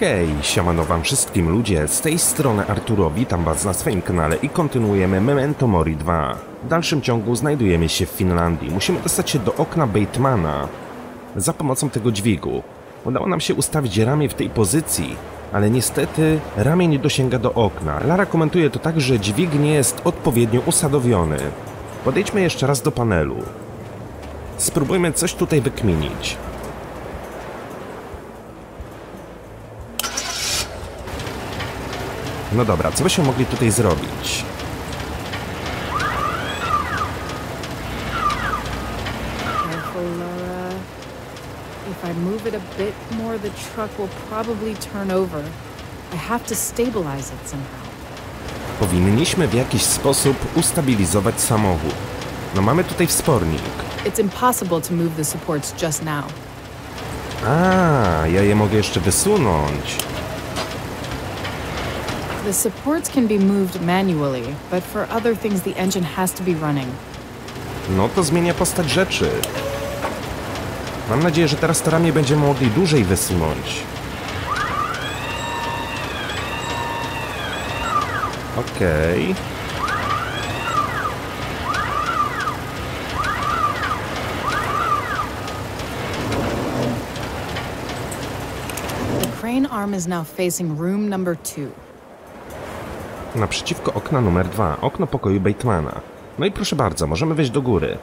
Hej, siemano wam wszystkim ludzie, z tej strony Arturo, witam was na swoim kanale i kontynuujemy Memento Mori 2. W dalszym ciągu znajdujemy się w Finlandii. Musimy dostać się do okna Batemana za pomocą tego dźwigu. Udało nam się ustawić ramię w tej pozycji, ale niestety ramię nie dosięga do okna. Lara komentuje to tak, że dźwig nie jest odpowiednio usadowiony. Podejdźmy jeszcze raz do panelu. Spróbujmy coś tutaj wykminić. No dobra, co byśmy mogli tutaj zrobić? Careful, Laura. If I move it a bit more, the truck will probably turn over. I have to stabilize it somehow. Powinniśmy w jakiś sposób ustabilizować samochód. No mamy tutaj wspornik. It's impossible to move the supports just now. A, ja je mogę jeszcze wysunąć. The supports can be moved manually, but for other things the engine has to be running. No to zmienia postać rzeczy. Mam nadzieję, że teraz to ramię będziemy mogli dłużej wysunąć. Okej. The crane arm is now facing room number 2. Naprzeciwko okna numer 2, okno pokoju Batemana. No i proszę bardzo, możemy wejść do góry.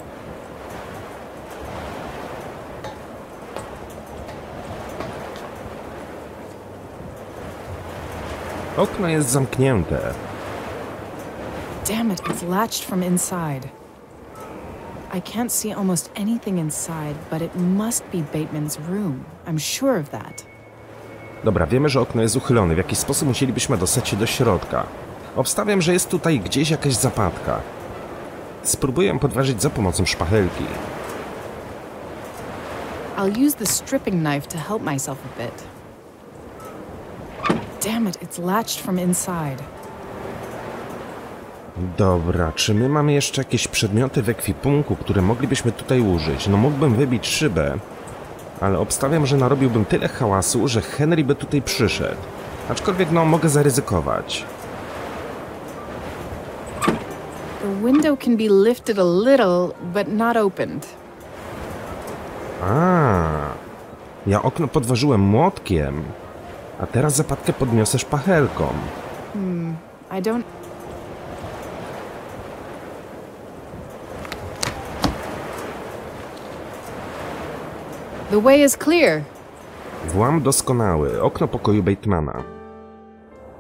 Okno jest zamknięte. Damn it, it's latched from inside. I can't see almost anything inside, but it must be Bateman's room. I'm sure of that. Dobra, wiemy, że okno jest uchylone. W jakiś sposób musielibyśmy dostać się do środka. Obstawiam, że jest tutaj gdzieś jakaś zapadka. Spróbuję podważyć za pomocą szpachelki. I'll use the stripping knife to help myself a bit. Damn it, it's latched from inside. Dobra, czy my mamy jeszcze jakieś przedmioty w ekwipunku, które moglibyśmy tutaj użyć? No mógłbym wybić szybę, ale obstawiam, że narobiłbym tyle hałasu, że Henry by tutaj przyszedł. Aczkolwiek no, mogę zaryzykować. The window can be lifted a little, but not opened. Ja okno podważyłem młotkiem, a teraz zapadkę podniosę szpachelką. I don't... The way is clear. Włam doskonały, okno pokoju Batemana.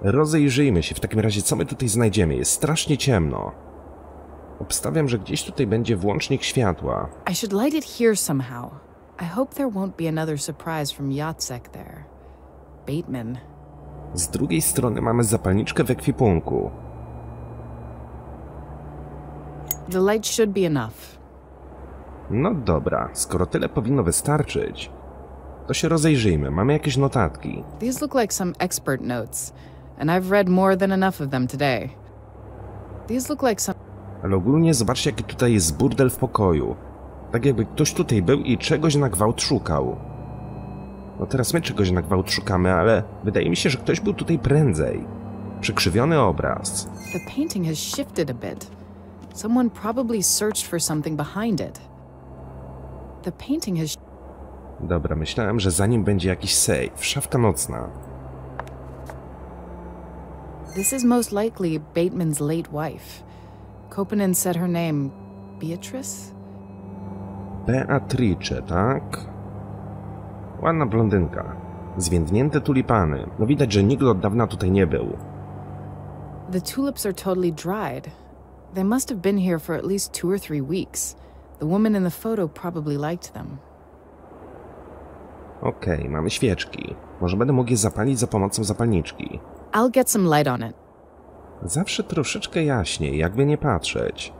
Rozejrzyjmy się w takim razie, co my tutaj znajdziemy. Jest strasznie ciemno. Obstawiam, że gdzieś tutaj będzie włącznik światła. I should light it here somehow. I hope there won't be another surprise from Jacek there. Bateman. Z drugiej strony mamy zapalniczkę w ekwipunku. The light should be enough. No dobra, skoro tyle powinno wystarczyć, to się rozejrzyjmy. Mamy jakieś notatki. These look like some expert notes, and I've read more than enough of them today. These look like some... Ale ogólnie zobaczcie, jaki tutaj jest burdel w pokoju. Tak jakby ktoś tutaj był i czegoś na gwałt szukał. No teraz my czegoś na gwałt szukamy, ale wydaje mi się, że ktoś był tutaj prędzej. Przekrzywiony obraz. The painting has shifted a bit. Someone probably searched for something behind it. The painting has... Dobra, myślałem, że za nim będzie jakiś safe. Szafka nocna. This is most likely Bateman's late wife. Koponen said her name... Beatrice? Beatrice, tak? Ładna blondynka. Zwiędnięte tulipany. No widać, że nikt od dawna tutaj nie był. The tulips are totally dried. They must have been here for at least 2 or 3 weeks. The woman in the photo probably liked them. Okej, mamy świeczki. Może będę mógł je zapalić za pomocą zapalniczki. I'll get some light on it. Zawsze troszeczkę jaśniej, jakby nie patrzeć.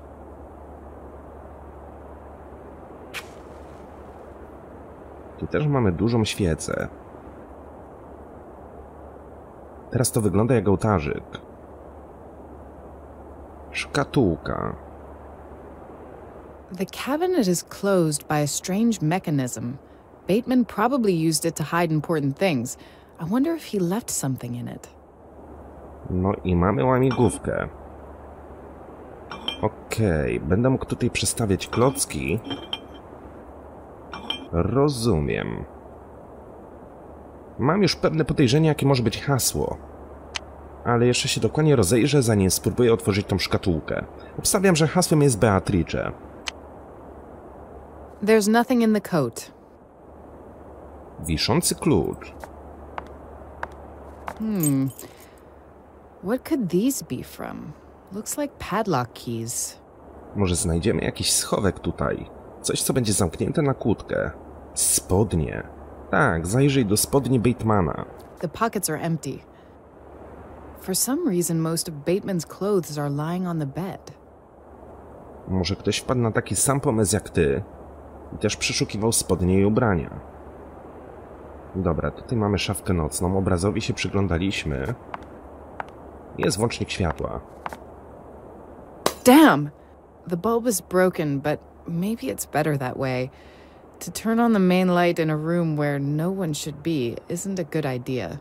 Tu też mamy dużą świecę. Teraz to wygląda jak ołtarzyk. Szkatułka. The cabinet is closed by a strange mechanism. Bateman probably used it to hide important things. I wonder if he left something in it. No i mamy łamigłówkę. Okej, będę mógł tutaj przestawiać klocki. Rozumiem. Mam już pewne podejrzenie, jakie może być hasło. Ale jeszcze się dokładnie rozejrzę, zanim spróbuję otworzyć tą szkatułkę. Obstawiam, że hasłem jest Beatrice. There's nothing in the coat. Wiszący klucz. What could these be from? Looks like padlock keys. Może znajdziemy jakiś schowek tutaj. Coś, co będzie zamknięte na kłódkę. Spodnie. Tak, zajrzyj do spodni Batemana. The pockets are empty. For some reason, most of Bateman's clothes are lying on the bed. Może ktoś wpadł na taki sam pomysł jak ty i też przeszukiwał spodnie i ubrania. Dobra, tutaj mamy szafkę nocną. Obrazowi się przyglądaliśmy. Jest włącznik światła. Damn! The bulb is broken, but maybe it's better that way. To turn on the main light in a room where no one should be isn't a good idea.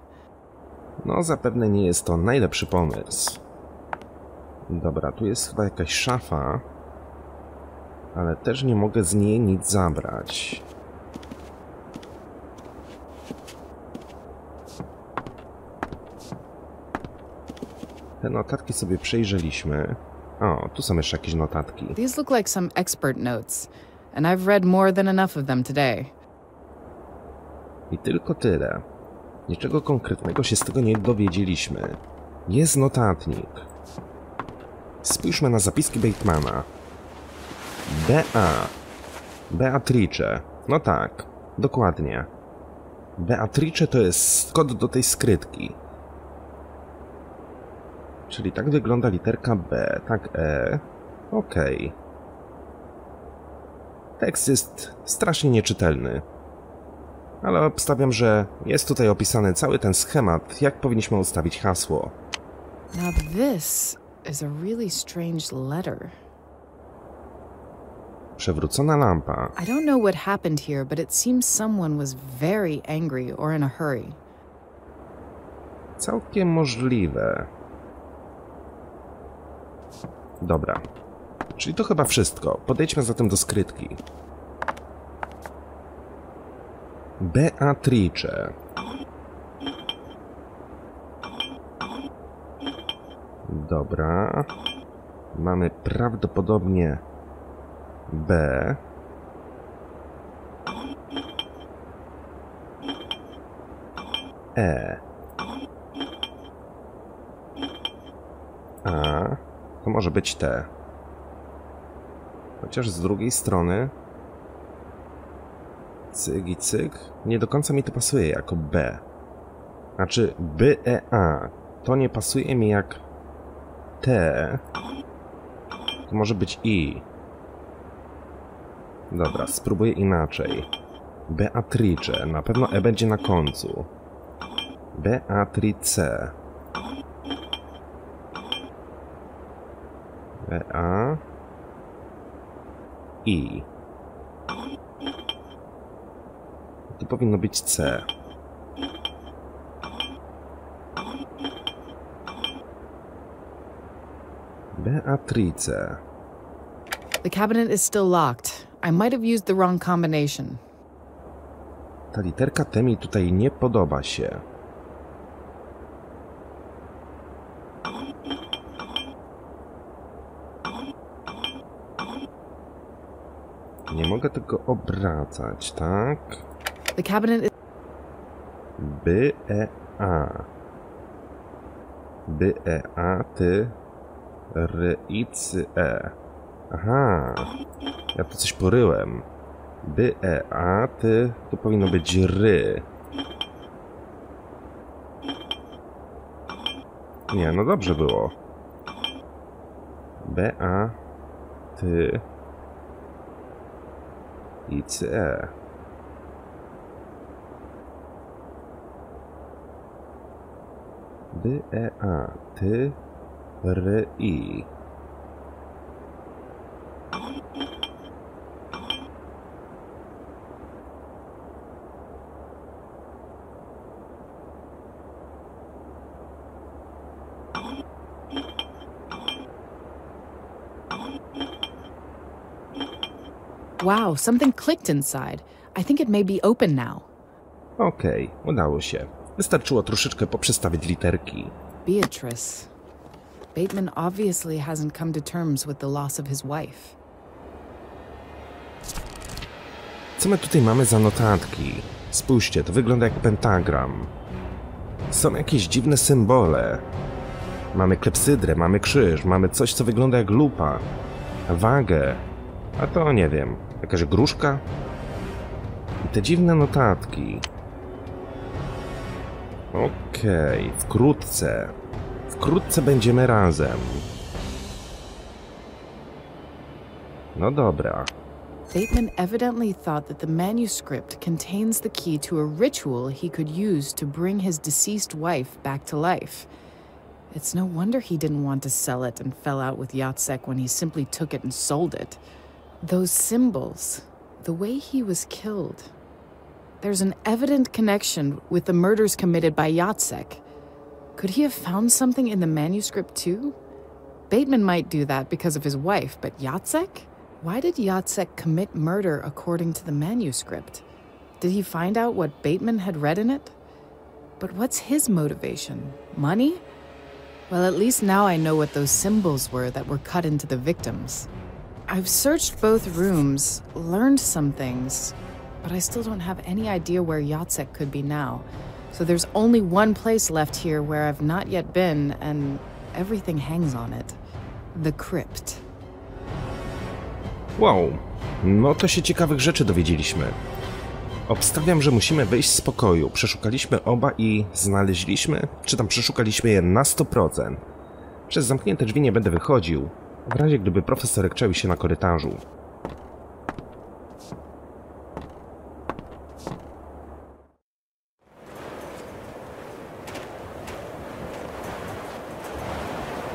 No, zapewne nie jest to najlepszy pomysł. Dobra, tu jest chyba jakaś szafa, ale też nie mogę z niej nic zabrać. Te notatki sobie przejrzeliśmy. O, tu są jeszcze jakieś notatki. These look like some expert notes, and I've read more than enough of them today. I tylko tyle. Niczego konkretnego się z tego nie dowiedzieliśmy. Jest notatnik. Spójrzmy na zapiski Batemana. Beatrice. No tak, dokładnie. Beatrice to jest kod do tej skrytki. Czyli tak wygląda literka B, tak E. Okej. Tekst jest strasznie nieczytelny. Ale obstawiam, że jest tutaj opisany cały ten schemat, jak powinniśmy ustawić hasło. Now this is a really strange letter. Przewrócona lampa. I don't know what happened here, but it seems someone was very angry or in a hurry. Całkiem możliwe. Dobra. Czyli to chyba wszystko. Podejdźmy zatem do skrytki. Beatrice. Dobra. Mamy prawdopodobnie B. E. A. To może być T. Chociaż z drugiej strony cyk i cyk. Nie do końca mi to pasuje jako B. Znaczy B-E-A. To nie pasuje mi jak T. To może być I. Dobra, spróbuję inaczej. Beatrice. Na pewno E będzie na końcu. Beatrice. B-A. I. To powinno być C. Beatrice. The cabinet is still locked. I might have used the wrong combination. Ta literka T mi tutaj nie podoba się. Nie mogę tego obracać, tak? The cabinet is... B-E-A. B-E-A, ty, R-I-C-E. Aha, ja tu coś poryłem. B-E-A, ty, tu powinno być ry. Nie, no dobrze było. B-A, ty, I-C-E. B-E-A, ty, R-I. Wow, something clicked inside. I think it may be open now. Okej, udało się. Wystarczyło troszeczkę poprzestawić literki. Beatrice. Bateman obviously hasn't come to terms with the loss of his wife. Co my tutaj mamy za notatki? Spójrzcie, to wygląda jak pentagram. Są jakieś dziwne symbole. Mamy klepsydrę, mamy krzyż, mamy coś, co wygląda jak lupa. Wagę. A to nie wiem, jakaś gruszka? I te dziwne notatki. Okej, wkrótce. Wkrótce będziemy razem. No dobra. Bateman evidently thought that the manuscript contains the key to a ritual he could use to bring his deceased wife back to life. It's no wonder he didn't want to sell it and fell out with Jacek when he simply took it and sold it. Those symbols, the way he was killed. There's an evident connection with the murders committed by Jacek. Could he have found something in the manuscript too? Bateman might do that because of his wife, but Jacek? Why did Jacek commit murder according to the manuscript? Did he find out what Bateman had read in it? But what's his motivation? Money? Well, at least now I know what those symbols were that were cut into the victims. I've searched both rooms, learned some things, but I still don't have any idea where Jacek could be now. So there's only one place left here where I've not yet been, and everything hangs on it. The crypt. Wow, no to się ciekawych rzeczy dowiedzieliśmy. Obstawiam, że musimy wyjść z pokoju. Przeszukaliśmy oba i znaleźliśmy, czy tam przeszukaliśmy je na 100%. Przez zamknięte drzwi nie będę wychodził, w razie gdyby profesorek czepił się na korytarzu.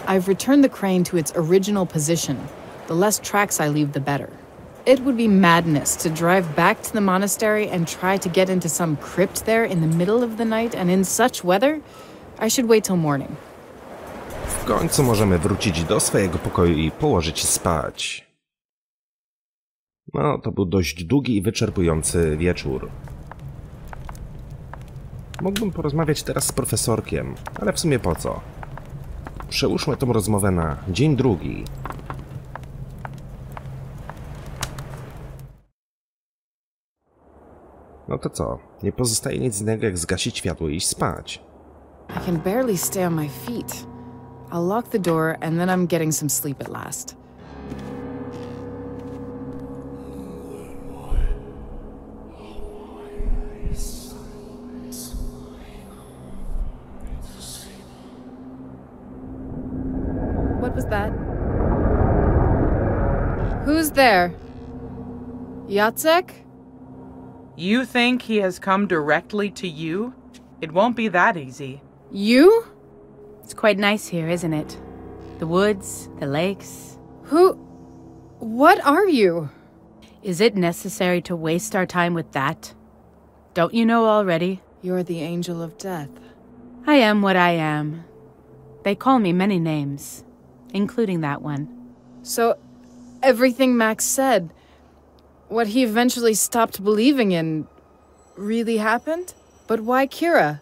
I've returned the crane to its original position. The less tracks I leave, the better. It would be madness to drive back to the monastery and try to get into some crypt there in the middle of the night and in such weather. I should wait till morning. W końcu możemy wrócić do swojego pokoju i położyć się spać. No, to był dość długi i wyczerpujący wieczór. Mógłbym porozmawiać teraz z profesorkiem, ale w sumie po co? Przełóżmy tą rozmowę na dzień drugi. No to co? Nie pozostaje nic innego jak zgasić światło i iść spać. I can barely stay on my feet. I'll lock the door and then I'm getting some sleep at last. What was that? Who's there? Jacek? You think he has come directly to you? It won't be that easy. You? It's quite nice here, isn't it? The woods, the lakes. What are you? Is it necessary to waste our time with that? Don't you know already? You're the angel of death. I am what I am. They call me many names, including that one. So, everything Max said, what he eventually stopped believing in, really happened? But why Kira?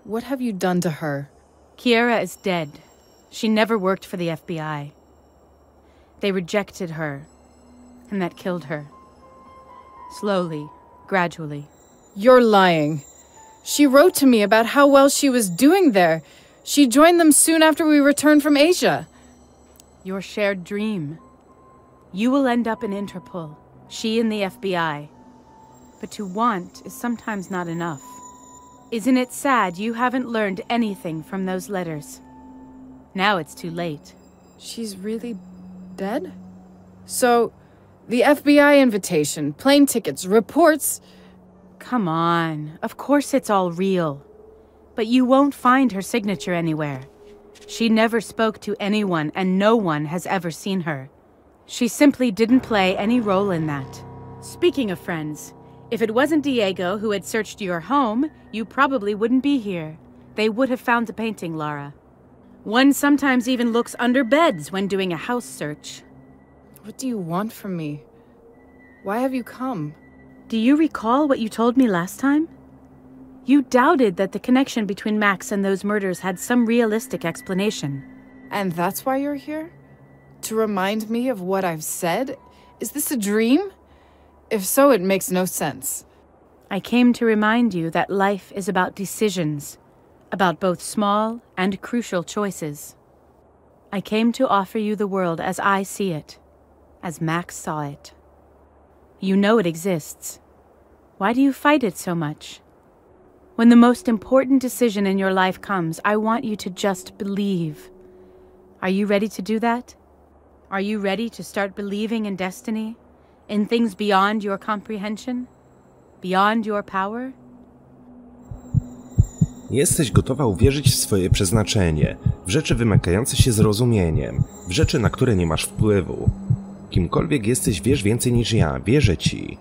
What have you done to her? Kiera is dead. She never worked for the FBI. They rejected her, and that killed her. Slowly, gradually. You're lying. She wrote to me about how well she was doing there. She joined them soon after we returned from Asia. Your shared dream. You will end up in Interpol, she in the FBI. But to want is sometimes not enough. Isn't it sad you haven't learned anything from those letters? Now it's too late. She's really dead? So, the FBI invitation, plane tickets, reports... Come on, of course it's all real. But you won't find her signature anywhere. She never spoke to anyone, and no one has ever seen her. She simply didn't play any role in that. Speaking of friends, if it wasn't Diego who had searched your home, you probably wouldn't be here. They would have found the painting, Laura. One sometimes even looks under beds when doing a house search. What do you want from me? Why have you come? Do you recall what you told me last time? You doubted that the connection between Max and those murders had some realistic explanation. And that's why you're here? To remind me of what I've said? Is this a dream? If so, it makes no sense. I came to remind you that life is about decisions, about both small and crucial choices. I came to offer you the world as I see it, as Max saw it. You know it exists. Why do you fight it so much? When the most important decision in your life comes, I want you to just believe. Are you ready to do that? Are you ready to start believing in destiny? In things beyond your comprehension? Beyond your power? Jesteś gotowa uwierzyć w swoje przeznaczenie, w rzeczy wymykające się zrozumieniem, w rzeczy, na które nie masz wpływu. Kimkolwiek jesteś, wiesz więcej niż ja, wierzę ci.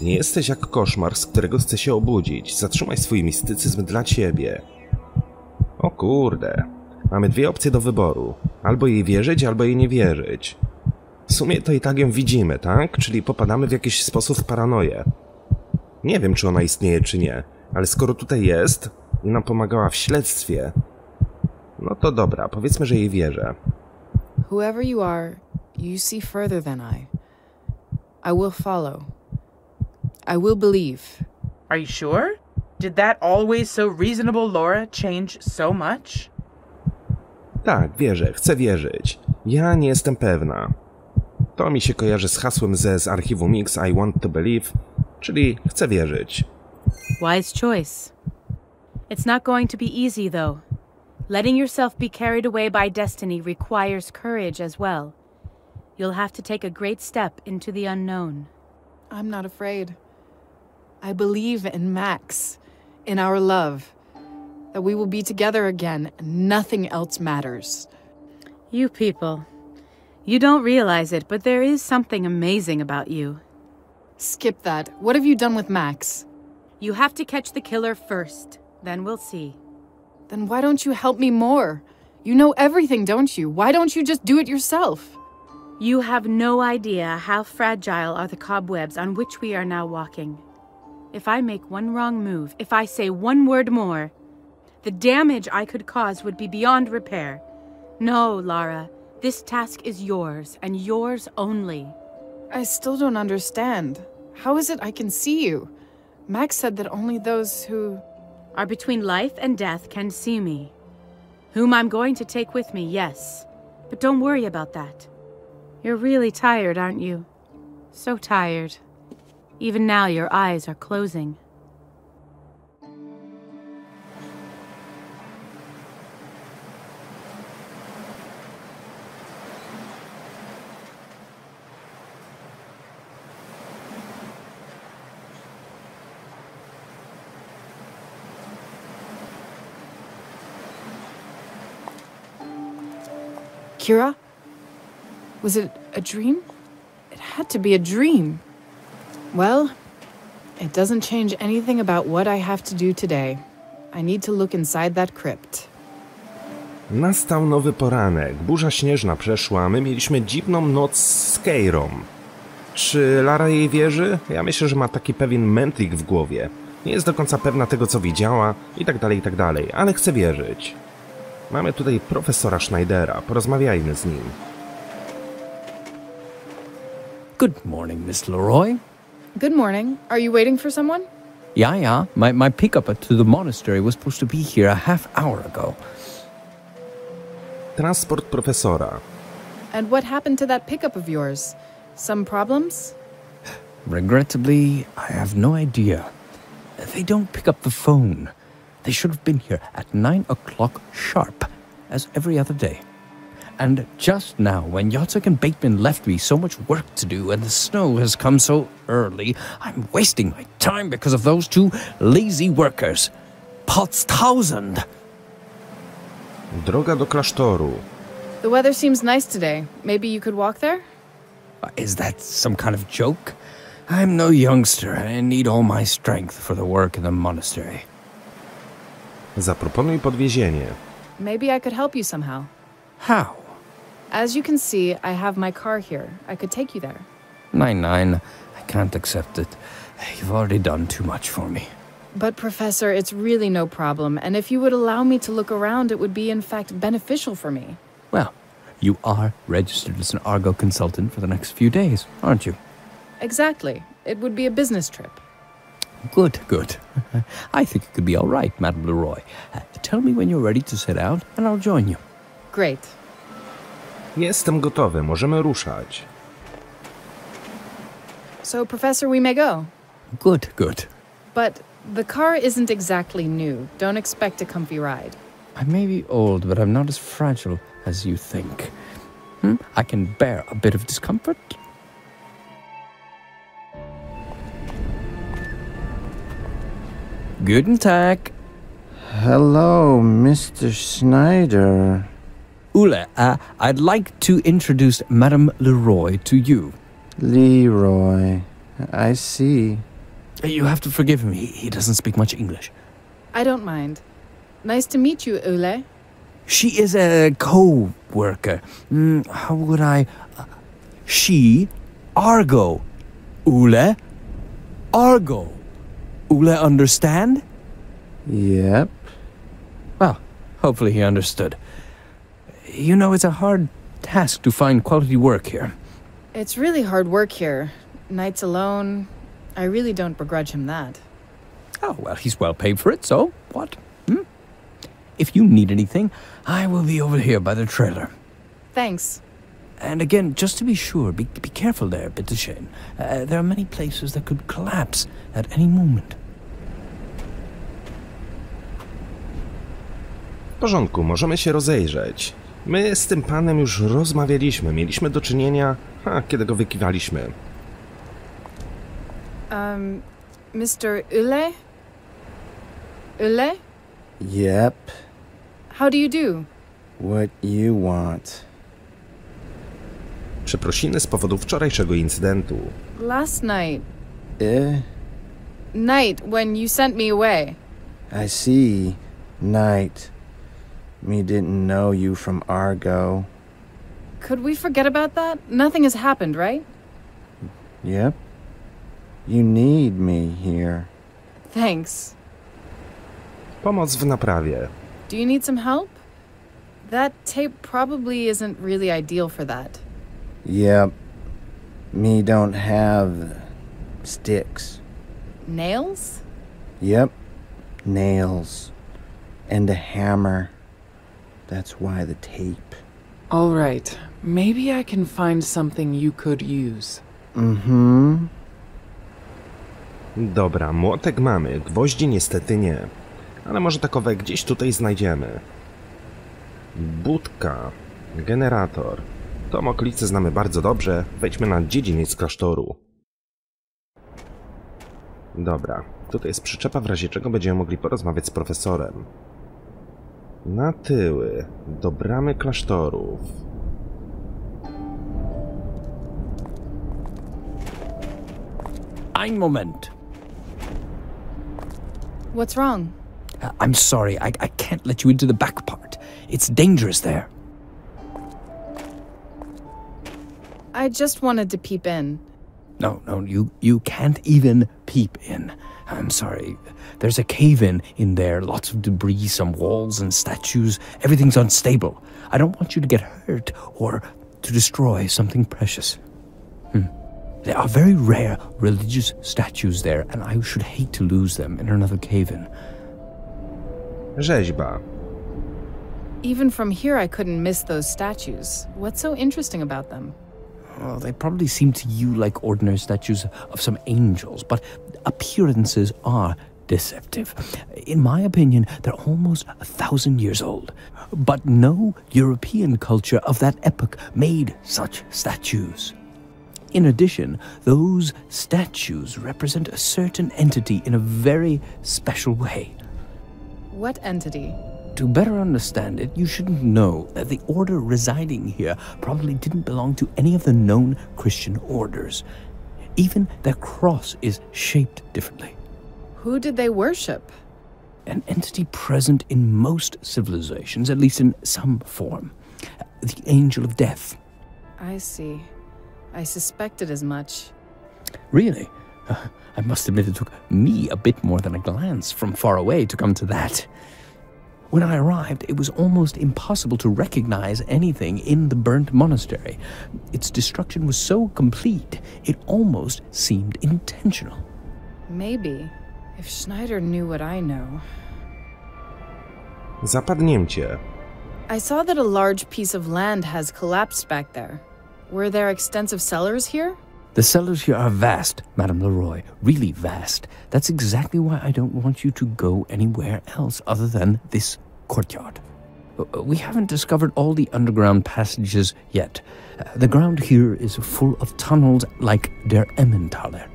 Nie jesteś jak koszmar, z którego chce się obudzić. Zatrzymaj swój mistycyzm dla ciebie. O kurde. Mamy dwie opcje do wyboru. Albo jej wierzyć, albo jej nie wierzyć. W sumie to i tak ją widzimy, tak? Czyli popadamy w jakiś sposób w paranoję. Nie wiem, czy ona istnieje, czy nie. Ale skoro tutaj jest i nam pomagała w śledztwie, no to dobra, powiedzmy, że jej wierzę. Whoever you are, you see further than I. I will follow. I will believe. Are you sure? Did that always so reasonable Laura change so much? Tak, wierzę, chcę wierzyć. Ja nie jestem pewna. To mi się kojarzy z hasłem z archiwum X I want to believe, czyli chcę wierzyć. Wise choice. It's not going to be easy, though. Letting yourself be carried away by destiny requires courage as well. You'll have to take a great step into the unknown. I'm not afraid. I believe in Max, in our love, that we will be together again and nothing else matters. You people. You don't realize it, but there is something amazing about you. Skip that. What have you done with Max? You have to catch the killer first. Then we'll see. Then why don't you help me more? You know everything, don't you? Why don't you just do it yourself? You have no idea how fragile are the cobwebs on which we are now walking. If I make one wrong move, if I say one word more, the damage I could cause would be beyond repair. No, Laura, this task is yours, and yours only. I still don't understand. How is it I can see you? Max said that only those who are between life and death can see me. Whom I'm going to take with me, yes. But don't worry about that. You're really tired, aren't you? So tired. Even now your eyes are closing. Kira? Was it a dream? It had to be a dream. Well, it doesn't change anything about what I have to do today. I need to look inside that crypt. Nastał nowy poranek, burza śnieżna przeszła, my mieliśmy dziwną noc z Keirą. Czy Lara jej wierzy? Ja myślę, że ma taki pewien mętlik w głowie. Nie jest do końca pewna tego, co widziała i tak dalej, ale chce wierzyć. Mamy tutaj profesora Schneidera, porozmawiajmy z nim. Good morning, Miss Leroy. Good morning. Are you waiting for someone? Yeah. My pickup to the monastery was supposed to be here a half hour ago. Transport profesora. And what happened to that pickup of yours? Some problems? Regrettably, I have no idea. They don't pick up the phone. They should have been here at 9 o'clock sharp, as every other day. And just now, when Jacek and Bateman left me so much work to do and the snow has come so early, I'm wasting my time because of those two lazy workers. Potztausend! Droga do klasztoru. The weather seems nice today. Maybe you could walk there? Is that some kind of joke? I'm no youngster and need all my strength for the work in the monastery. Zaproponuj podwiezienie. Maybe I could help you somehow. How? As you can see, I have my car here. I could take you there. 9-9. I can't accept it. You've already done too much for me. But, Professor, it's really no problem, and if you would allow me to look around, it would be, in fact, beneficial for me. Well, you are registered as an Argo consultant for the next few days, aren't you? Exactly. It would be a business trip. Good, good. I think it could be all right, Madame Leroy. Tell me when you're ready to set out, and I'll join you. Great. Jestem gotowy, możemy ruszać. So, Professor, we may go. Good, good. But the car isn't exactly new. Don't expect a comfy ride. I may be old, but I'm not as fragile as you think. I can bear a bit of discomfort. Guten Tag. Hello, Mr. Snyder. Ule, I'd like to introduce Madame Leroy to you. Leroy. I see. You have to forgive him. He doesn't speak much English. I don't mind. Nice to meet you, Ule. She is a co-worker. How would I... She, Argo. Ule, Argo. Ule understand? Yep. Well, hopefully he understood. You know, it's a hard task to find quality work here. It's really hard work here. Nights alone. I really don't begrudge him that. Oh, well, he's well paid for it, so what? If you need anything, I will be over here by the trailer. Thanks. And again, just to be sure, be careful there, bitteschön. There are many places that could collapse at any moment. W porządku, możemy się rozejrzeć. My z tym panem już rozmawialiśmy, mieliśmy do czynienia, kiedy go wykiwaliśmy. Mr. Ule? Ule? Yep. How do you do? What you want? Przeprosiny z powodu wczorajszego incydentu. Last night. Night when you sent me away. I see. Night. Me didn't know you from Argo. Could we forget about that? Nothing has happened, right? Yep. You need me here. Thanks. Pomoc w naprawie. Do you need some help? That tape probably isn't really ideal for that. Yep. Me don't have sticks. Nails? Yep. Nails. And a hammer. That's why the tape. All right. Maybe I can find something you could use. Dobra, młotek mamy, gwoździ niestety nie. Ale może takowe gdzieś tutaj znajdziemy. Budka. Generator. Tą okolicę znamy bardzo dobrze. Wejdźmy na dziedziniec klasztoru. Dobra, tutaj jest przyczepa, w razie czego będziemy mogli porozmawiać z profesorem. Na tyły, do bramy klasztorów. Ein Moment. What's wrong? I'm sorry, I can't let you into the back part. It's dangerous there. I just wanted to peep in. No, you can't even peep in. I'm sorry. There's a cave-in in there, lots of debris, some walls and statues. Everything's unstable. I don't want you to get hurt or to destroy something precious. There are very rare religious statues there, and I should hate to lose them in another cave-in. Rzeźba. Even from here, I couldn't miss those statues. What's so interesting about them? Well, they probably seem to you like ordinary statues of some angels, but appearances are deceptive. In my opinion, they're almost 1,000 years old. But no European culture of that epoch made such statues. In addition, those statues represent a certain entity in a very special way. What entity? To better understand it, you should know that the order residing here probably didn't belong to any of the known Christian orders. Even their cross is shaped differently. Who did they worship? An entity present in most civilizations, at least in some form. The angel of death. I see. I suspected as much. Really? I must admit it took me a bit more than a glance from far away to come to that. When I arrived, it was almost impossible to recognize anything in the burnt monastery. Its destruction was so complete, it almost seemed intentional. Maybe. If Schneider knew what I know. Zapadnięcie. I saw that a large piece of land has collapsed back there. Were there extensive cellars here? The cellars here are vast, Madame Leroy, really vast. That's exactly why I don't want you to go anywhere else other than this courtyard. We haven't discovered all the underground passages yet. The ground here is full of tunnels like der Emmentaler.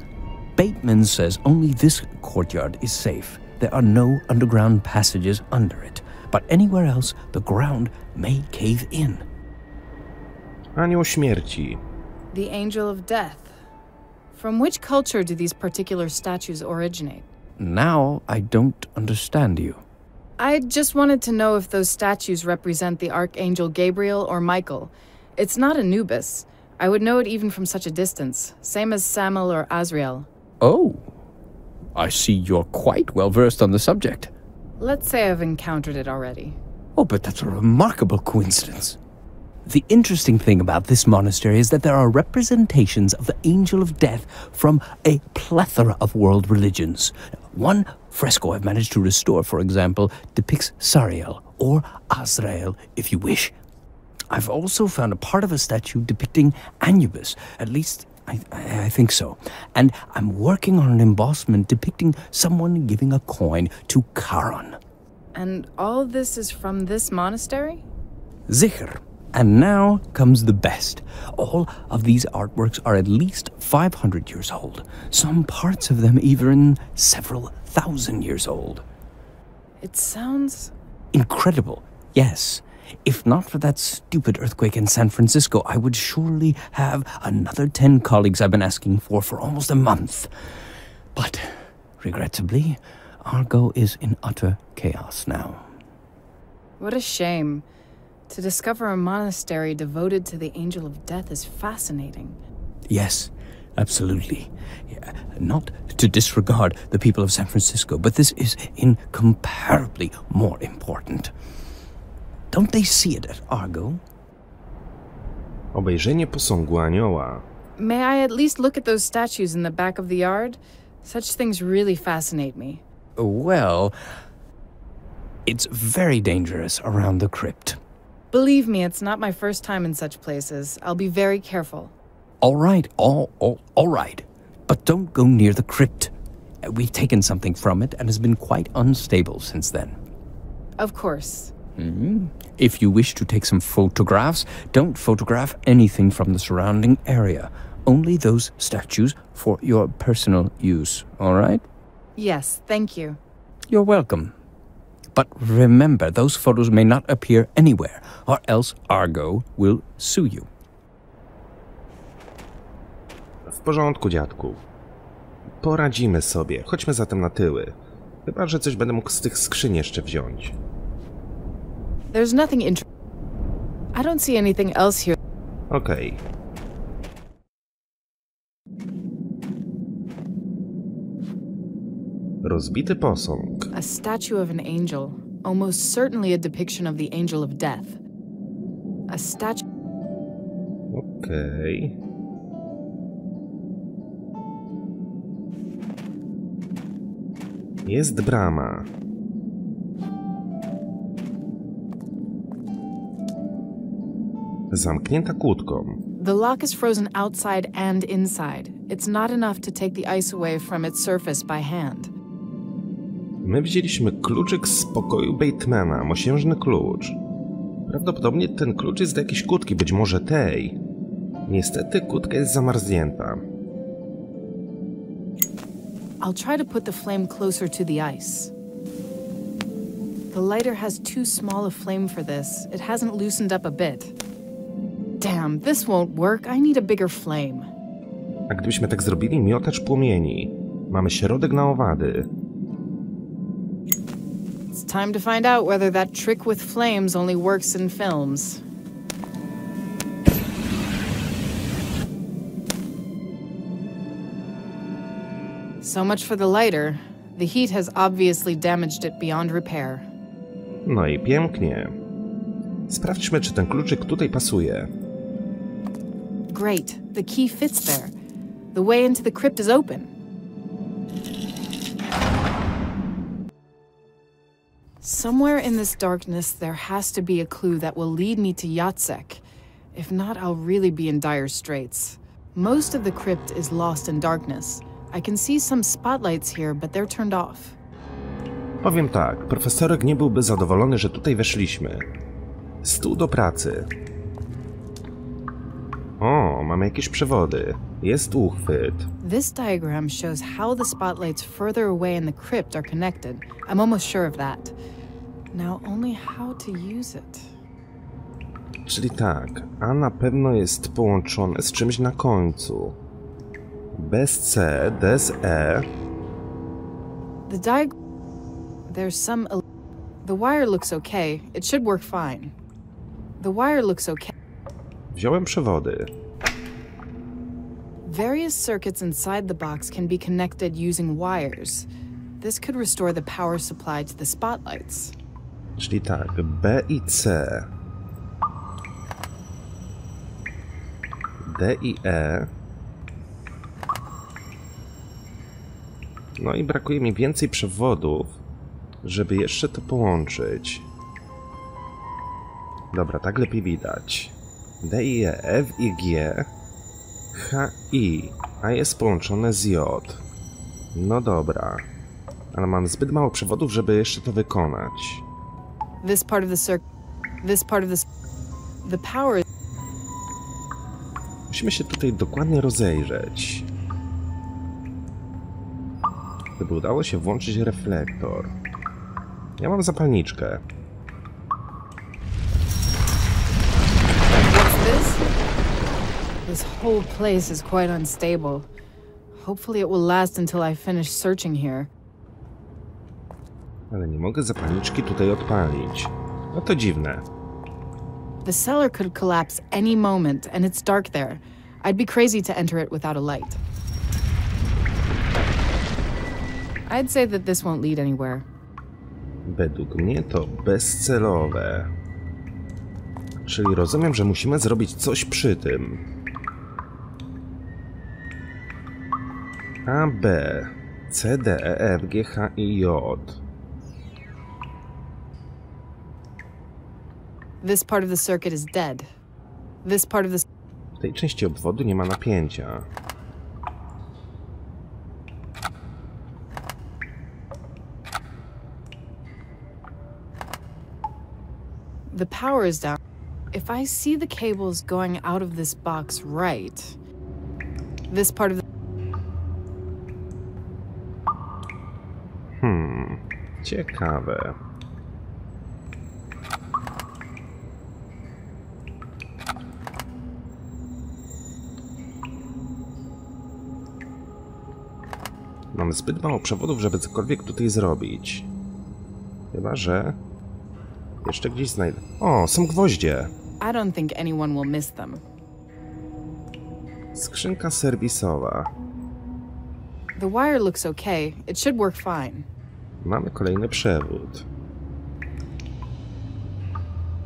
Bateman says only this courtyard is safe. There are no underground passages under it, but anywhere else the ground may cave in. Anioł śmierci. The Angel of Death. From which culture do these particular statues originate? Now I don't understand you. I just wanted to know if those statues represent the Archangel Gabriel or Michael. It's not Anubis. I would know it even from such a distance, same as Samael or Azrael. Oh, I see you're quite well versed on the subject. Let's say I've encountered it already. Oh, but that's a remarkable coincidence. The interesting thing about this monastery is that there are representations of the Angel of Death from a plethora of world religions. One fresco I've managed to restore, for example, depicts Sariel, or Azrael, if you wish. I've also found a part of a statue depicting Anubis, at least I think so. And I'm working on an embossment depicting someone giving a coin to Charon. And all this is from this monastery? Sicher. And now comes the best. All of these artworks are at least 500 years old. Some parts of them even several thousand years old. It sounds... incredible, yes. If not for that stupid earthquake in San Francisco, I would surely have another 10 colleagues I've been asking for almost a month. But, regrettably, Argo is in utter chaos now. What a shame. To discover a monastery devoted to the Angel of Death is fascinating. Yes, absolutely. Not to disregard the people of San Francisco, but this is incomparably more important. Don't they see it at Argo? Obejrzenie posągu anioła. May I at least look at those statues in the back of the yard? Such things really fascinate me. Well, it's very dangerous around the crypt. Believe me, it's not my first time in such places. I'll be very careful. All right, all right. But don't go near the crypt. We've taken something from it and has been quite unstable since then. Of course. If you wish to take some photographs, don't photograph anything from the surrounding area. Only those statues for your personal use, all right? Yes, thank you. You're welcome. But remember, those photos may not appear anywhere, or else Argo will sue you. W porządku, dziadku. Poradzimy sobie. Chodźmy zatem na tyły. Chyba że coś będę mógł z tych skrzyń jeszcze wziąć. There's nothing I don't see anything else here. Okej. Rozbity posąg. A statue of an angel, almost certainly a depiction of the Angel of Death. A statue... Okej. Jest brama. Zamknięta kłódką. The lock is frozen outside and inside. It's not enough to take the ice away from its surface by hand. My wzięliśmy kluczyk z pokoju Batemana, mosiężny klucz. Prawdopodobnie ten klucz jest do jakiejś kłódki, być może tej. Niestety kłódka jest zamarznięta. I'll try to put the flame closer to the ice. The lighter has too small a flame for this. It hasn't loosened up a bit. Damn, this won't work. I need a bigger flame. A gdybyśmy tak zrobili, miotacz płomieni. Mamy środek na owady. It's time to find out whether that trick with flames only works in films. So much for the lighter. The heat has obviously damaged it beyond repair. No i pięknie. Sprawdźmy, czy ten kluczyk tutaj pasuje. Great. The key fits there. The way into the crypt is open. Somewhere in this darkness, there has to be a clue that will lead me to Jacek. If not, I'll really be in dire straits. Most of the crypt is lost in darkness. I can see some spotlights here, but they're turned off. Powiem tak, profesorek nie byłby zadowolony, że tutaj weszliśmy. Stół do pracy. O, mamy jakieś przewody. Jest uchwyt. This diagram shows how the spotlights further away in the crypt are connected. I'm almost sure of that. Now only how to use it. Czyli tak, A na pewno jest połączone z czymś na końcu. Bez C, bez E. There's some... The wire looks okay. It should work fine. The wire looks okay. Wziąłem przewody. Various circuits inside the box can be connected using wires. This could restore the power supply to the spotlights. Czyli tak, B i C. D i E. No i brakuje mi więcej przewodów, żeby jeszcze to połączyć. Dobra, tak lepiej widać. D i E, F i G, H i, a jest połączone z J. No dobra, ale mam zbyt mało przewodów, żeby jeszcze to wykonać. This part of the circuit... This part of the power... Musimy się tutaj dokładnie rozejrzeć. Gdyby udało się włączyć reflektor. Ja mam zapalniczkę. What's this? This whole place is quite unstable. Hopefully it will last until I finish searching here. Ale nie mogę zapalniczki tutaj odpalić. No to dziwne. The cellar could collapse any moment, and it's dark there. I'd be crazy to enter it without a light. I'd say that this won't lead anywhere. Według mnie to bezcelowe. Czyli rozumiem, że musimy zrobić coś przy tym. A, B, C, D, E, F, G, H, I, J. This part of the circuit is dead. This part of the... W tej części obwodu nie ma napięcia. The power is down. If I see the cables going out of this box right... This part of the... Ciekawe. Mam zbyt mało przewodów, żeby cokolwiek tutaj zrobić. Chyba że... Jeszcze gdzieś znajdę... O, są gwoździe! I don't think anyone will miss them. Skrzynka serwisowa. The wire looks okay. It should work fine. Mamy kolejny przewód.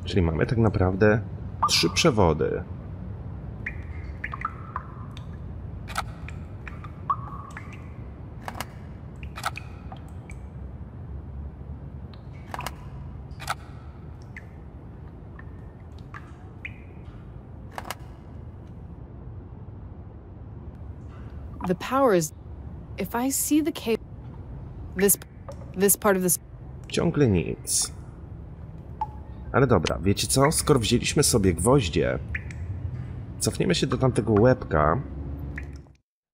Czyli mamy tak naprawdę 3 przewody. The power is... If I see the cable... This part of the... Ciągle nic. Ale dobra, wiecie co? Skoro wzięliśmy sobie gwoździe, cofniemy się do tamtego łebka,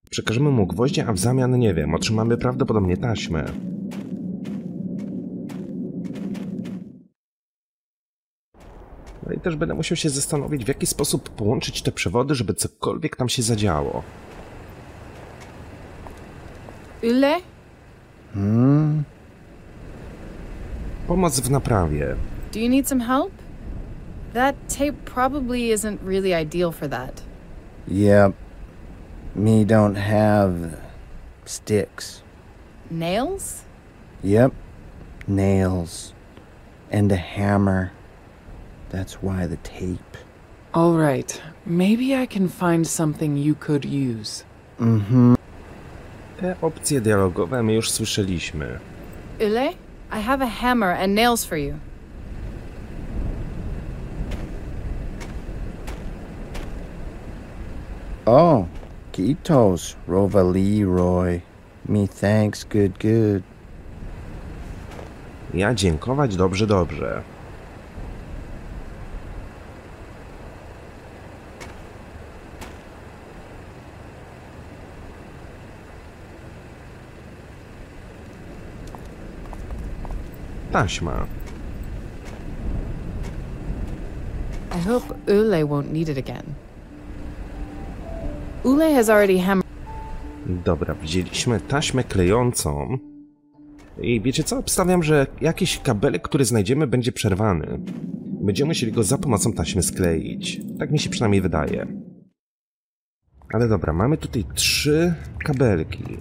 przekażemy mu gwoździe, a w zamian, nie wiem, otrzymamy prawdopodobnie taśmę. No i też będę musiał się zastanowić, w jaki sposób połączyć te przewody, żeby cokolwiek tam się zadziało. Yle? Pomoc w naprawie. Do you need some help? That tape probably isn't really ideal for that. Yep. Me don't have... sticks. Nails? Yep, nails. And a hammer. That's why the tape. All right, maybe I can find something you could use. Te opcje dialogowe my już słyszeliśmy. Ule, I have a hammer and nails for you. Oh, Kitos, Rova Leroy. Me thanks, good. Ja dziękować dobrze, dobrze. Taśma. I hope Ule won't need it again. Ule has already hammered. Dobra, wzięliśmy taśmę klejącą. I wiecie co? Obstawiam, że jakiś kabelek, który znajdziemy, będzie przerwany. Będziemy musieli go za pomocą taśmy skleić. Tak mi się przynajmniej wydaje. Ale dobra, mamy tutaj trzy kabelki.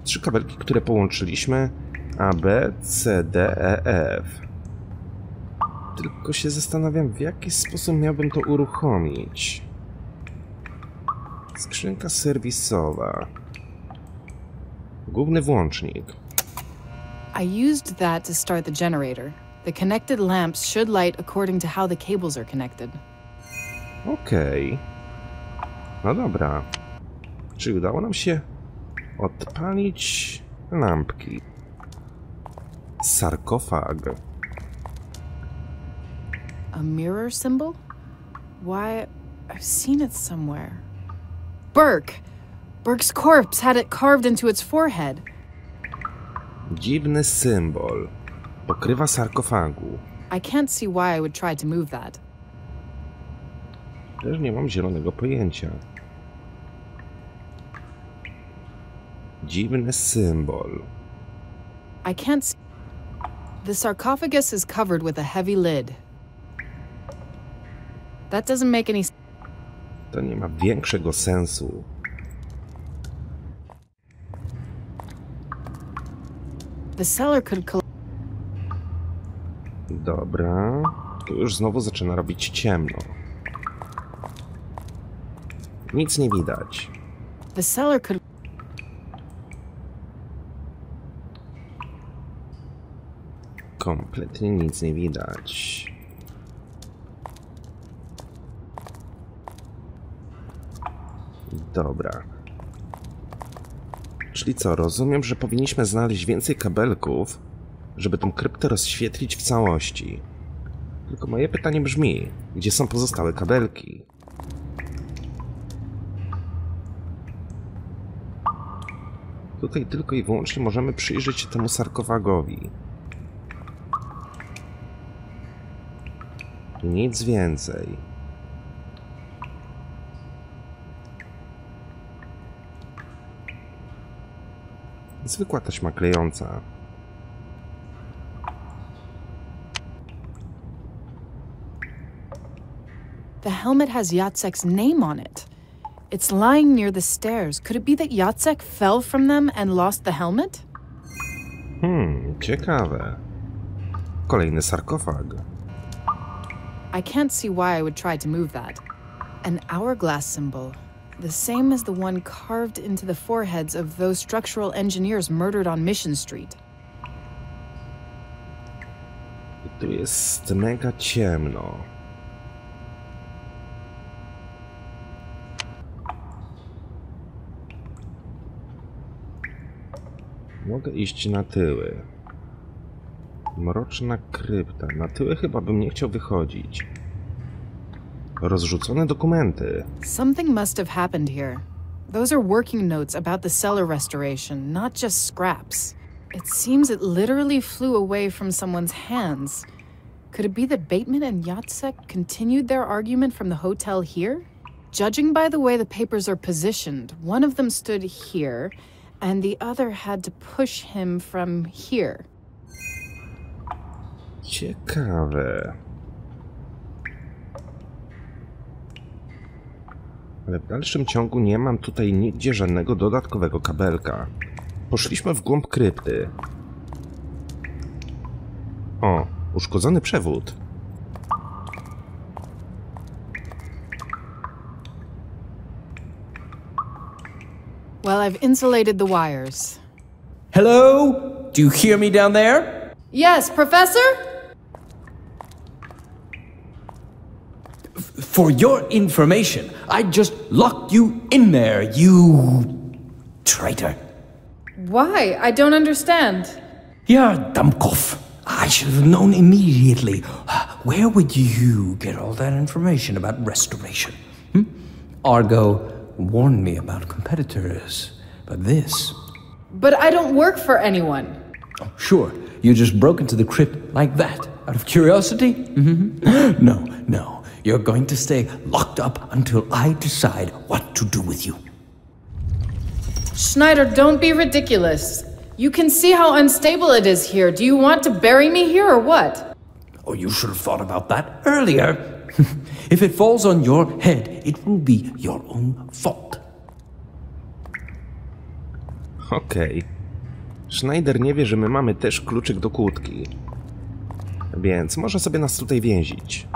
Trzy kabelki, które połączyliśmy. A, B, C, D, E, F. Tylko się zastanawiam, w jaki sposób miałbym to uruchomić. Skrzynka serwisowa. Główny włącznik. I used that to start the generator. The connected lamps should light according to how the cables are connected. Okej. No dobra. Czy udało nam się odpalić lampki? Sarkofag. A mirror symbol? Why, I've seen it somewhere. Burke! Burke's corpse had it carved into its forehead. Dziwny symbol. Pokrywa sarkofagu. I can't see why I would try to move that. Też nie mam zielonego pojęcia. Dziwny symbol. I can't see. The sarcophagus is covered with a heavy lid. That doesn't make any sense. To nie ma większego sensu. The cellar could Dobra. Tu już znowu zaczyna robić ciemno. Nic nie widać. The cellar could. Kompletnie nic nie widać. Dobra. Czyli co, rozumiem, że powinniśmy znaleźć więcej kabelków, żeby tą kryptę rozświetlić w całości. Tylko moje pytanie brzmi, gdzie są pozostałe kabelki? Tutaj tylko i wyłącznie możemy przyjrzeć się temu sarkofagowi. Nic więcej. Zwykła taśma klejąca. The helmet has Jacek's name on it. It's lying near the stairs. Could it be that Jacek fell from them and lost the helmet? Ciekawe. Kolejny sarkofag. I can't see why I would try to move that. An hourglass symbol. The same as the one carved into the foreheads of those structural engineers murdered on Mission Street. Tu jest mega ciemno. Mogę iść na tyły. Mroczna krypta. Na tyły chyba bym nie chciał wychodzić. Rozrzucone dokumenty. Something must have happened here. Those are working notes about the cellar restoration, not just scraps. It seems it literally flew away from someone's hands. Could it be that Bateman and Jacek continued their argument from the hotel here? Judging by the way the papers are positioned, one of them stood here, and the other had to push him from here. Ciekawe. Ale w dalszym ciągu nie mam tutaj nigdzie żadnego dodatkowego kabelka. poszliśmy w głąb krypty. O, uszkodzony przewód. Well, I've insulated the wires. Hello? Do you hear me down there? Yes, Professor? For your information, I just locked you in there, you traitor. Why? I don't understand. You're Dummkopf. I should have known immediately. Where would you get all that information about restoration? Argo warned me about competitors, but this... But I don't work for anyone. Oh, sure, you just broke into the crypt like that, out of curiosity? No. You're going to stay locked up until I decide what to do with you. Schneider, don't be ridiculous. You can see how unstable it is here. Do you want to bury me here or what? Oh, you should have thought about that earlier. If it falls on your head, it will be your own fault. Okej. Schneider nie wie, że my mamy też kluczyk do kłódki. Więc może sobie nas tutaj więzić.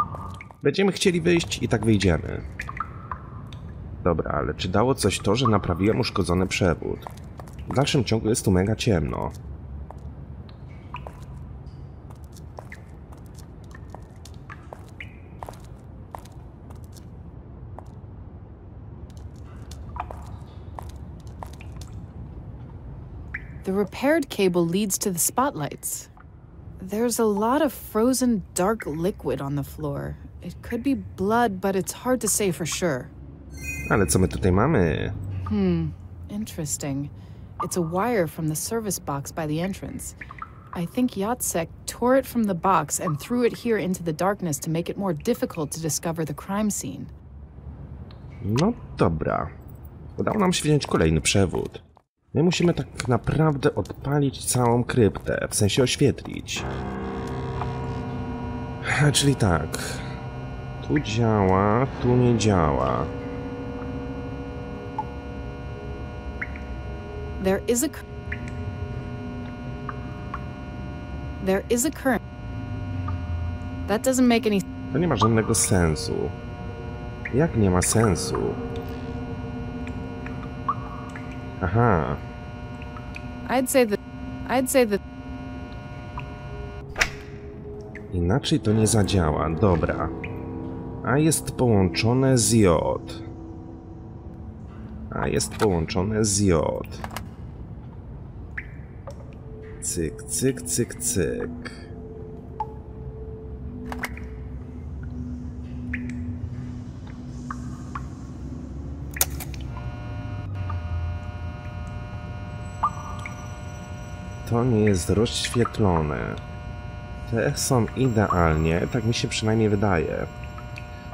Będziemy chcieli wyjść i tak wyjdziemy. Dobra, ale czy dało coś to, że naprawiłem uszkodzony przewód? W dalszym ciągu jest tu mega ciemno. The repaired cable leads to the spotlights. There's a lot of frozen dark liquid on the floor. It could be blood, but it's hard to say for sure. Ale co my tutaj mamy? Interesting. It's a wire from the service box by the entrance. I think Jacek tore it from the box and threw it here into the darkness to make it more difficult to discover the crime scene. No dobra. Udało nam się wziąć kolejny przewód. My musimy tak naprawdę odpalić całą kryptę, w sensie oświetlić. Czyli tak. Tu działa, tu nie działa. There is a current. That doesn't make any... To nie ma żadnego sensu. Jak nie ma sensu? Aha. I'd say that... Inaczej to nie zadziała. Dobra. A jest połączone z J. Cyk, cyk, cyk, cyk. To nie jest rozświetlone. Te są idealnie, tak mi się przynajmniej wydaje.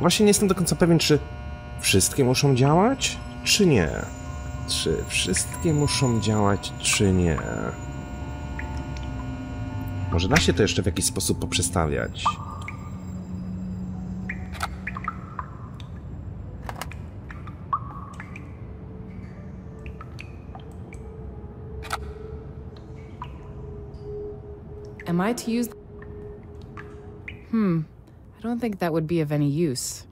Właśnie nie jestem do końca pewien, czy wszystkie muszą działać, czy nie. Czy wszystkie muszą działać, czy nie. Może da się to jeszcze w jakiś sposób poprzestawiać. Am I to use... I don't think that would be of any use.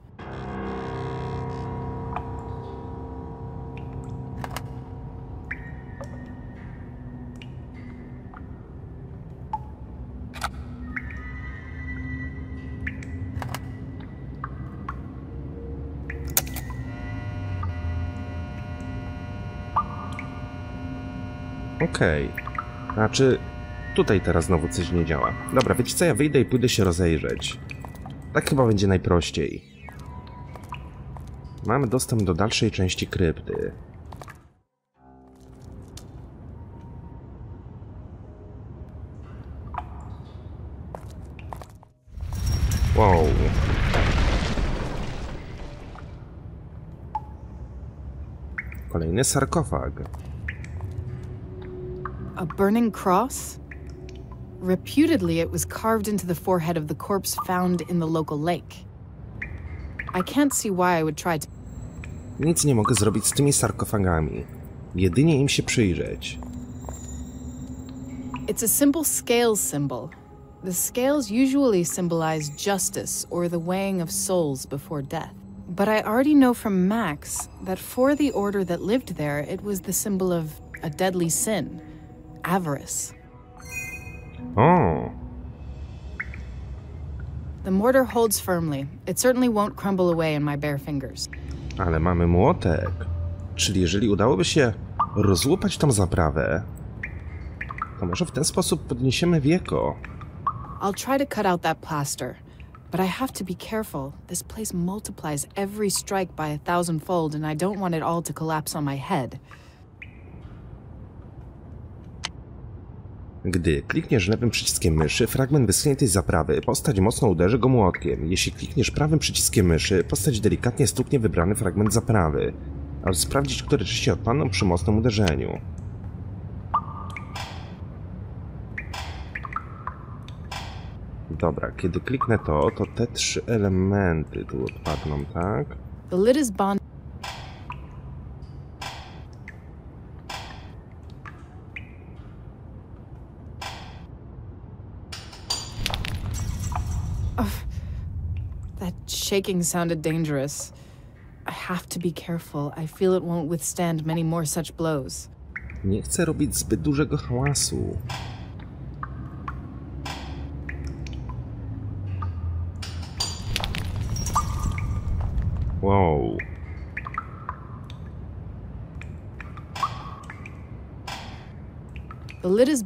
Okej. Znaczy, tutaj teraz znowu coś nie działa. Dobra, wiecie co, ja wyjdę i pójdę się rozejrzeć. Tak chyba będzie najprościej. Mamy dostęp do dalszej części krypty. Wow. Kolejny sarkofag. A burning cross? Reputedly, it was carved into the forehead of the corpse found in the local lake. I can't see why I would try to... Nic nie mogę zrobić z tymi sarkofagami. Jedynie im się przyjrzeć. It's a simple scales symbol. The scales usually symbolize justice or the weighing of souls before death. But I already know from Max that for the order that lived there, it was the symbol of a deadly sin, avarice. O, The mortar holds firmly. It certainly won't crumble away in my bare fingers. ale mamy młotek. Czyli jeżeli udałoby się rozłupać tą zaprawę, to może w ten sposób podniesiemy wieko. I'll try to cut out that plaster, but I have to be careful. This place multiplies every strike by 1,000-fold, and I don't want it all to collapse on my head. Gdy klikniesz lewym przyciskiem myszy, fragment wyschniętej zaprawy, postać mocno uderzy go młotkiem. Jeśli klikniesz prawym przyciskiem myszy, postać delikatnie stuknie wybrany fragment zaprawy, aby sprawdzić, które części odpadną przy mocnym uderzeniu. Dobra, kiedy kliknę to te 3 elementy tu odpadną, tak? The lid is bond. That shaking sounded dangerous. I have to be careful. I feel it won't withstand many more such blows. Nie chcę robić zbyt dużego hałasu. Wow. The lid is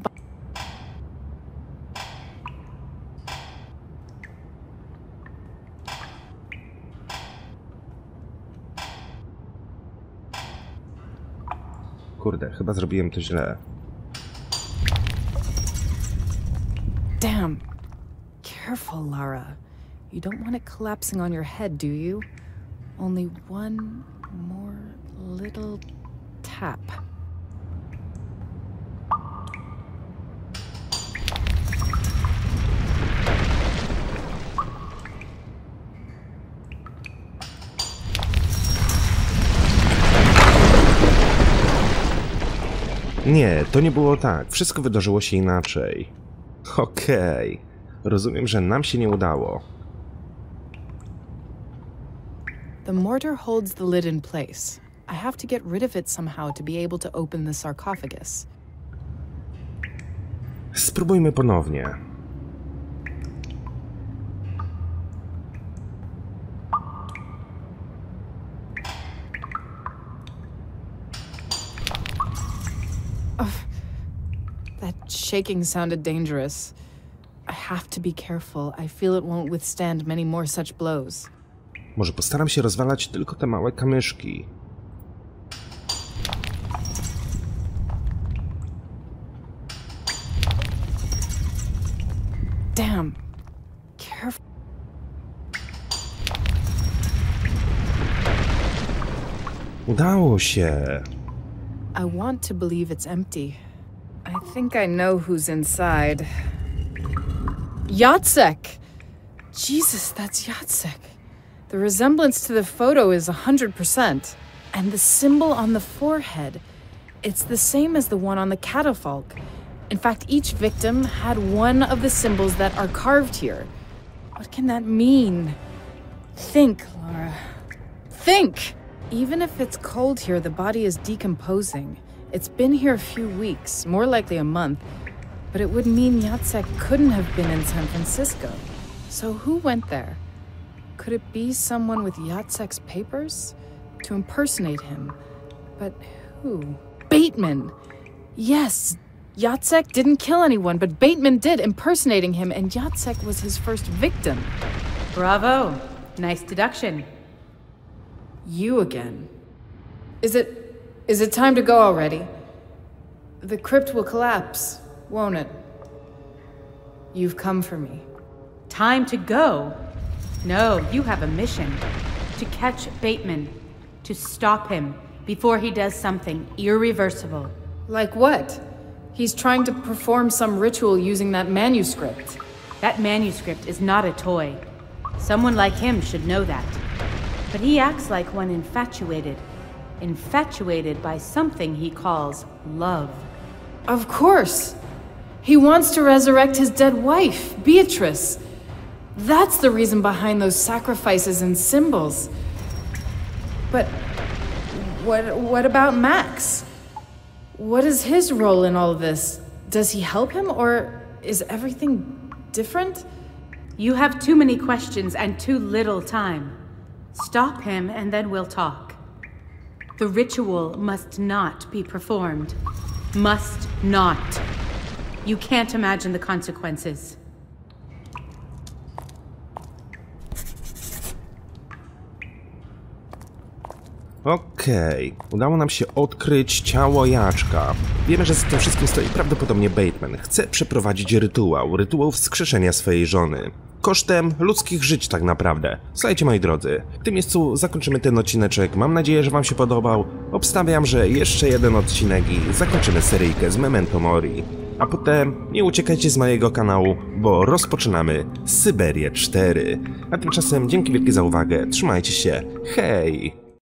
Kurde, chyba zrobiłem to źle. Damn. Careful, Laura. You don't want it collapsing on your head, do you? Only one more little tap. Nie, to nie było tak. Wszystko wydarzyło się inaczej. Okej. Rozumiem, że nam się nie udało. The mortar holds the lid in place. I have to get rid of it somehow to be able to open the sarcophagus. Spróbujmy ponownie. That shaking sounded dangerous. I have to be careful. I feel it won't withstand many more such blows. Może postaram się rozwalać tylko te małe kamyszki. Damn. Careful. Udało się. I want to believe it's empty. I think I know who's inside. Jacek! Jesus, that's Jacek. The resemblance to the photo is 100%. And the symbol on the forehead, it's the same as the one on the catafalque. In fact, each victim had one of the symbols that are carved here. What can that mean? Think, Laura. Think! Even if it's cold here, the body is decomposing. It's been here a few weeks, more likely a month, but it would mean Jacek couldn't have been in San Francisco. So who went there? Could it be someone with Jacek's papers? To impersonate him. But who? Bateman! Yes, Jacek didn't kill anyone, but Bateman did, impersonating him, and Jacek was his first victim. Bravo. Nice deduction. You again. Is it time to go already? The crypt will collapse, won't it? You've come for me. Time to go. No, you have a mission. To catch Bateman. To stop him before he does something irreversible. Like what? He's trying to perform some ritual using that manuscript. That manuscript is not a toy. Someone like him should know that. But he acts like one infatuated. Infatuated by something he calls love. Of course! He wants to resurrect his dead wife, Beatrice. That's the reason behind those sacrifices and symbols. But what about Max? What is his role in all of this? Does he help him, or is everything different? You have too many questions and too little time. Stop him and then we'll talk. The ritual must not be performed. Must not. You can't imagine the consequences. Okej, udało nam się odkryć ciało Jaczka. Wiemy, że z tym wszystkim stoi prawdopodobnie Bateman. Chce przeprowadzić rytuał wskrzeszenia swojej żony. Kosztem ludzkich żyć tak naprawdę. Słuchajcie, moi drodzy, w tym miejscu zakończymy ten odcineczek. Mam nadzieję, że wam się podobał. Obstawiam, że jeszcze jeden odcinek i zakończymy seryjkę z Memento Mori. A potem nie uciekajcie z mojego kanału, bo rozpoczynamy Syberię 4. A tymczasem dzięki wielkie za uwagę, trzymajcie się, hej!